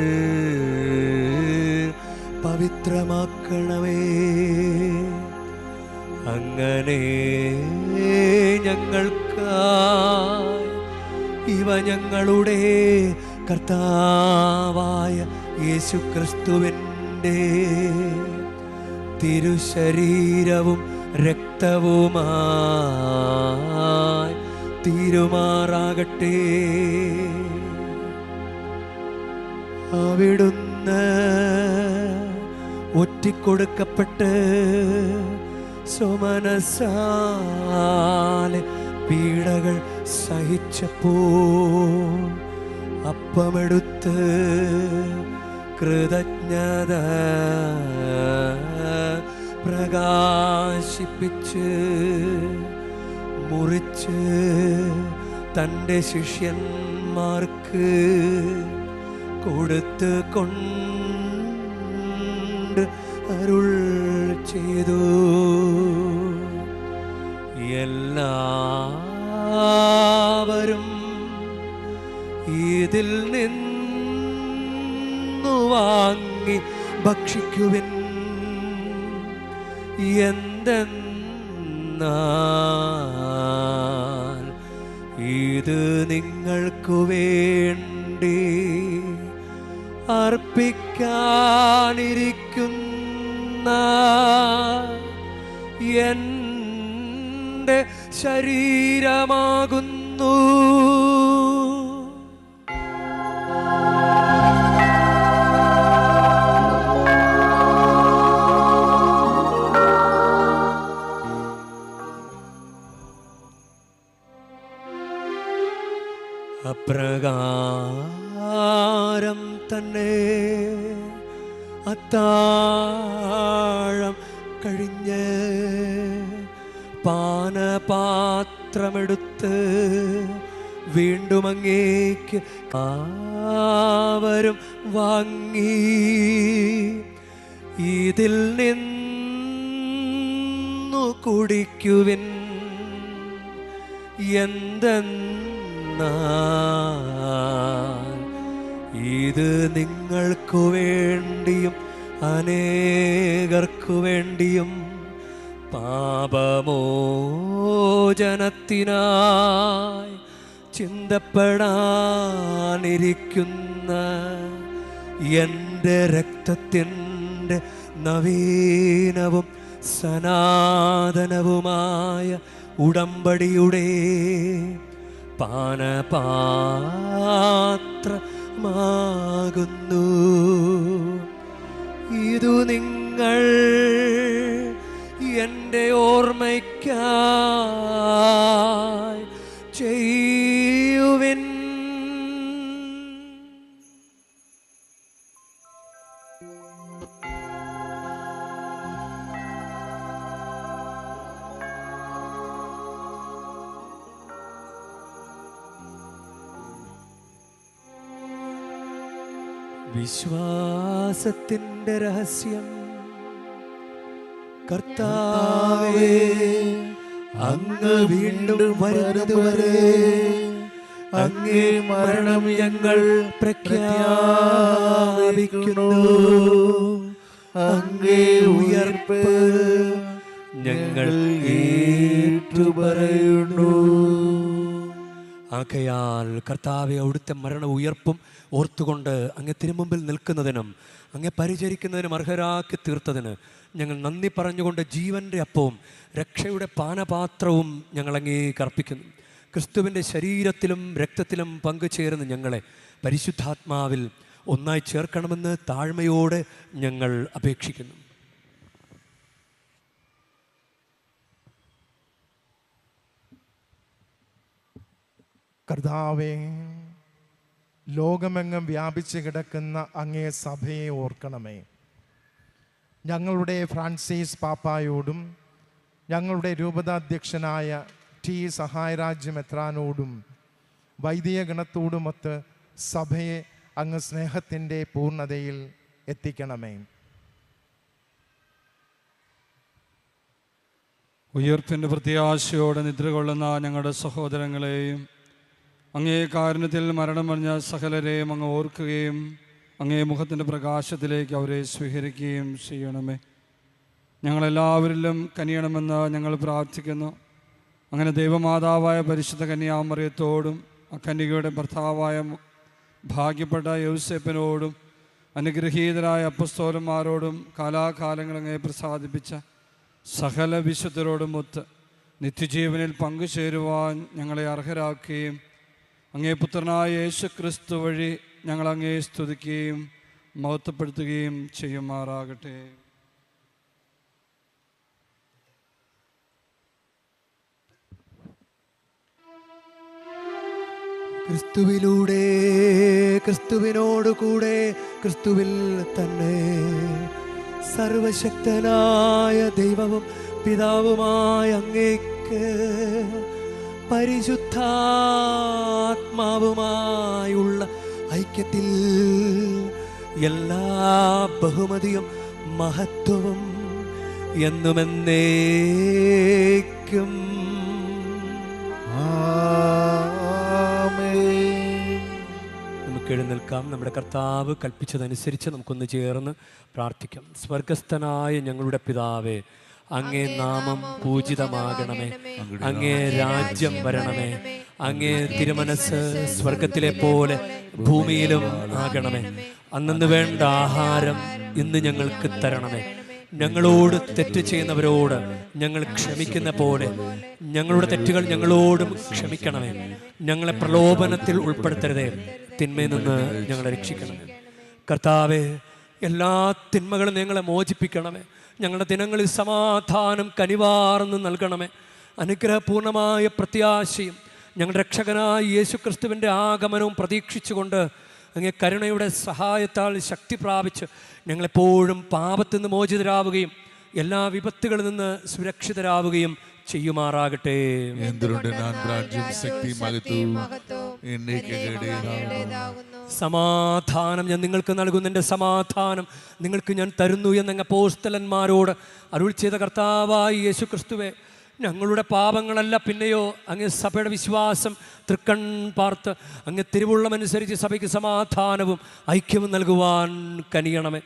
പവിത്രമാക്കണമേ. അങ്ങനെ ഞങ്ങൾക്കായി ഇവ ഞങ്ങളുടെ കർത്താവായ യേശുക്രിസ്തുവിൻ്റെ തിരുശരീരവും രക്തവുമായി തീരുമാറാകട്ടെ. അവിടുന്ന് ഒറ്റിക്കൊടുക്കപ്പെട്ട് സുമനസാലെ പീഡകൾ സഹിച്ചപ്പോൾ അപ്പമെടുത്ത് കൃതജ്ഞത പ്രകാശിപ്പിച്ച് മുറിച്ച് തൻ്റെ ശിഷ്യന്മാർക്ക് കൊടുത്ത് കൊണ്ട് അരുൾ ചെയ്തു, എല്ലാവരും ഇതിൽ നിന്നു വാങ്ങി ഭക്ഷിക്കുവിൻ, എന്തെന്നാൽ ഇത് നിങ്ങൾക്കു വേണ്ടി അർപ്പിക്കാനിരിക്കുന്ന എൻ്റെ ശരീരമാകുന്നു. അപ്രകാരം തന്നെ അത്താഴം കഴിഞ്ഞ് പാനപാത്രമെടുത്ത് വീണ്ടും അങ്ങേക്ക് ആവരും വാങ്ങി, ഇതിൽ നിന്നു കുടിക്കുവിൻ, എന്തെന്നാൽ ഇത് നിങ്ങൾക്കു വേണ്ടിയും അനേകർക്കു വേണ്ടിയും പാപമോചനത്തിനായി ചിന്തപ്പെടാനിരിക്കുന്ന എൻ്റെ രക്തത്തിൻ്റെ നവീനവും സനാതനവുമായ ഉടമ്പടിയുടെ പാനപാത്രമാകുന്നു. ഇതു നിങ്ങൾ എൻ്റെ ഓർമ്മയ്ക്കായി ചെയ്യുവിൻ. വിശ്വാസത്തിൻ്റെ രഹസ്യം. കർത്താവേ, അങ്ങ് വീണ്ടും വരുന്നതുവരെ അങ്ങേ മരണം ഞങ്ങൾ പ്രഖ്യാപിക്കുന്നു. അങ്ങേ ഉയർപ്പ് ഞങ്ങൾ ഏറ്റുപറയുന്നു. ആകയാൽ കർത്താവെ, അവിടുത്തെ മരണ ഉയർപ്പും ഓർത്തുകൊണ്ട് അങ്ങ് തിരുമുമ്പിൽ നിൽക്കുന്നതിനും അങ്ങെ പരിചരിക്കുന്നതിനും അർഹരാക്കി തീർത്തതിന് ഞങ്ങൾ നന്ദി പറഞ്ഞുകൊണ്ട് ജീവൻ്റെ അപ്പവും രക്ഷയുടെ പാനപാത്രവും ഞങ്ങൾ അങ്ങേക്ക് അർപ്പിക്കുന്നു. ക്രിസ്തുവിൻ്റെ ശരീരത്തിലും രക്തത്തിലും പങ്കുചേർന്ന് ഞങ്ങളെ പരിശുദ്ധാത്മാവിൽ ഒന്നായി ചേർക്കണമെന്ന് താഴ്മയോടെ ഞങ്ങൾ അപേക്ഷിക്കുന്നു. കർത്താവേ, ലോകമെങ്ങും വ്യാപിച്ചു കിടക്കുന്ന അങ്ങേ സഭയെ ഓർക്കണമേ. ഞങ്ങളുടെ ഫ്രാൻസിസ് പാപ്പായോടും ഞങ്ങളുടെ രൂപതാധ്യക്ഷനായ ടി സഹായരാജ്യ മെത്രാനോടും വൈദിക ഗണത്തോടുമൊത്ത് സഭയെ അങ്ങ് സ്നേഹത്തിൻ്റെ പൂർണ്ണതയിൽ എത്തിക്കണമേ. ഉയർപ്പിൻ്റെ പ്രത്യാശയോടെ നിദ്ര കൊള്ളുന്ന ഞങ്ങളുടെ സഹോദരങ്ങളെയും അങ്ങേ കാരുണ്യത്തിൽ മരണമറിഞ്ഞ സകലരെയും അങ്ങ് ഓർക്കുകയും അങ്ങേ മുഖത്തിൻ്റെ പ്രകാശത്തിലേക്ക് അവരെ സ്വീകരിക്കുകയും ചെയ്യണമേ. ഞങ്ങളെല്ലാവരിലും കനിയണമെന്ന് ഞങ്ങൾ പ്രാർത്ഥിക്കുന്നു. അങ്ങനെ ദൈവമാതാവായ പരിശുദ്ധ കന്യാമറിയത്തോടും കന്യകയുടെ ഭർത്താവായ ഭാഗ്യപ്പെട്ട യൗസേപ്പിനോടും അനുഗ്രഹീതരായ അപ്പസ്തോലന്മാരോടും കാലാകാലങ്ങൾ അങ്ങേ പ്രസാദിപ്പിച്ച സകല വിശുദ്ധരോടും ഒത്ത് നിത്യജീവനിൽ പങ്കുചേരുവാൻ ഞങ്ങളെ അർഹരാക്കുകയും അങ്ങേ പുത്രനായ യേശു ക്രിസ്തു വഴി ഞങ്ങൾ അങ്ങേ സ്തുതിക്കുകയും മഹത്വപ്പെടുത്തുകയും ചെയ്യുമാറാകട്ടെ. ക്രിസ്തുവിലൂടെ, ക്രിസ്തുവിനോട് കൂടെ, ക്രിസ്തുവിൽ തന്നെ സർവശക്തനായ ദൈവവും പിതാവുമായ അങ്ങേക്ക് പരിശുദ്ധാത്മാവുമായുള്ള ഐക്യത്തിൽ എല്ലാ ബഹുമതിയും മഹത്വവും എന്നുമെന്നേക്കും നമുക്ക് എഴുന്നേൽക്കാം. നമ്മുടെ കർത്താവ് കൽപ്പിച്ചതനുസരിച്ച് നമുക്കൊന്ന് ചേർന്ന് പ്രാർത്ഥിക്കാം. സ്വർഗസ്ഥനായ ഞങ്ങളുടെ പിതാവേ, അങ്ങേ നാമം പൂജിതമാകണമേ, അങ്ങേ രാജ്യം വരണമേ, അങ്ങേ തിരുമനസ് സ്വർഗത്തിലെ പോലെ ഭൂമിയിലും ആകണമേ. അന്നു വേണ്ട ആഹാരം ഇന്ന് ഞങ്ങൾക്ക് തരണമേ. ഞങ്ങളോട് തെറ്റ് ചെയ്യുന്നവരോട് ഞങ്ങൾ ക്ഷമിക്കുന്ന പോലെ ഞങ്ങളുടെ തെറ്റുകൾ ഞങ്ങളോടും ക്ഷമിക്കണമേ. ഞങ്ങളെ പ്രലോഭനത്തിൽ ഉൾപ്പെടുത്തരുതേ, തിന്മയിൽ നിന്ന് ഞങ്ങളെ രക്ഷിക്കണമേ. കർത്താവേ, എല്ലാ തിന്മകളും ഞങ്ങളെ മോചിപ്പിക്കണമേ. ഞങ്ങളുടെ ദിനങ്ങളിൽ സമാധാനം കനിവാർന്ന് നൽകണമേ. അനുഗ്രഹപൂർണമായ പ്രത്യാശയും ഞങ്ങളുടെ രക്ഷകനായ യേശുക്രിസ്തുവിൻ്റെ ആഗമനവും പ്രതീക്ഷിച്ചുകൊണ്ട് അങ്ങേ കരുണയുടെ സഹായത്താൽ ശക്തി പ്രാപിച്ച് ഞങ്ങളെപ്പോഴും പാപത്തിൽ നിന്ന് മോചിതരാവുകയും എല്ലാ വിപത്തുകളിൽ നിന്ന് സുരക്ഷിതരാവുകയും ചെയ്യുമാറാകട്ടെ. സമാധാനം ഞാൻ നിങ്ങൾക്ക് നൽകുന്നു, എൻ്റെ സമാധാനം നിങ്ങൾക്ക് ഞാൻ തരുന്നു എന്നങ്ങ് അപ്പോസ്തലന്മാരോട് അരുൾ ചെയ്ത കർത്താവായ യേശു ക്രിസ്തുവേ, ഞങ്ങളുടെ പാപങ്ങളല്ല പിന്നെയോ അങ്ങ് സഭയുടെ വിശ്വാസം തൃക്കൺ പാർത്ത് അങ്ങ് തിരുവുള്ളമനുസരിച്ച് സഭയ്ക്ക് സമാധാനവും ഐക്യവും നൽകുവാൻ കനിയണമേ.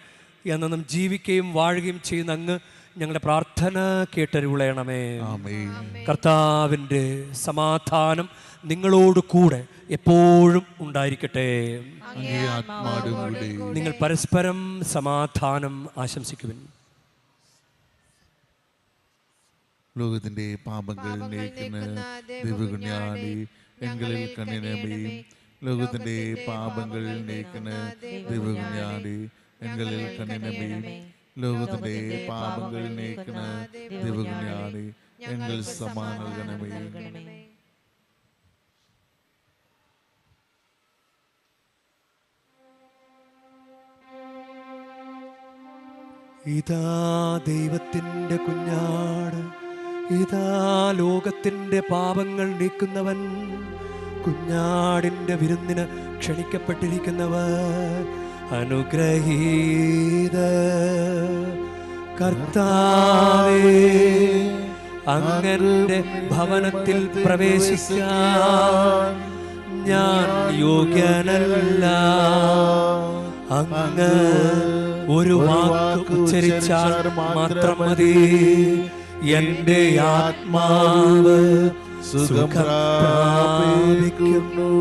എന്നും ജീവിക്കുകയും വാഴുകയും ചെയ്യുന്ന അങ്ങ് ഞങ്ങളുടെ പ്രാർത്ഥന കേട്ടരുളയണമേ. കർത്താവിൻ്റെ സമാധാനം നിങ്ങളോട് കൂടെ എപ്പോഴും ഉണ്ടായിരിക്കട്ടെ. നിങ്ങൾ പരസ്പരം സമാധാനം ആശംസിക്കുവിൻ. ലോകത്തിന്റെ പാപങ്ങൾ നീക്കുന്ന ദൈവകുഞ്ഞാടി എങ്ങളിൽ കണ്ണിനമയും, ലോകത്തിന്റെ പാപങ്ങൾ നീക്കുന്ന ദൈവകുഞ്ഞാടി എങ്ങളിൽ കണ്ണിനമയും, ലോകത്തിന്റെ പാപങ്ങൾ നീക്കുന്ന ദൈവകുഞ്ഞാടി എങ്കിൽ സമാനമേ. ഇതാ ദൈവത്തിൻ്റെ കുഞ്ഞാട്, ഇതാ ലോകത്തിൻ്റെ പാപങ്ങൾ നീക്കുന്നവൻ. കുഞ്ഞാടിൻ്റെ വിരുന്നിന് ക്ഷണിക്കപ്പെട്ടിരിക്കുന്നവർ അനുഗ്രഹീത. കർത്താവേ, അങ്ങന്റെ ഭവനത്തിൽ പ്രവേശിക്കാൻ ഞാൻ യോഗ്യനല്ല. അങ്ങ് ഒരു വാക്ക് ഉച്ചരിച്ചാൽ മാത്രം മതി, എന്റെ ആത്മാവ് സുഖം പ്രാപിക്കുന്നു.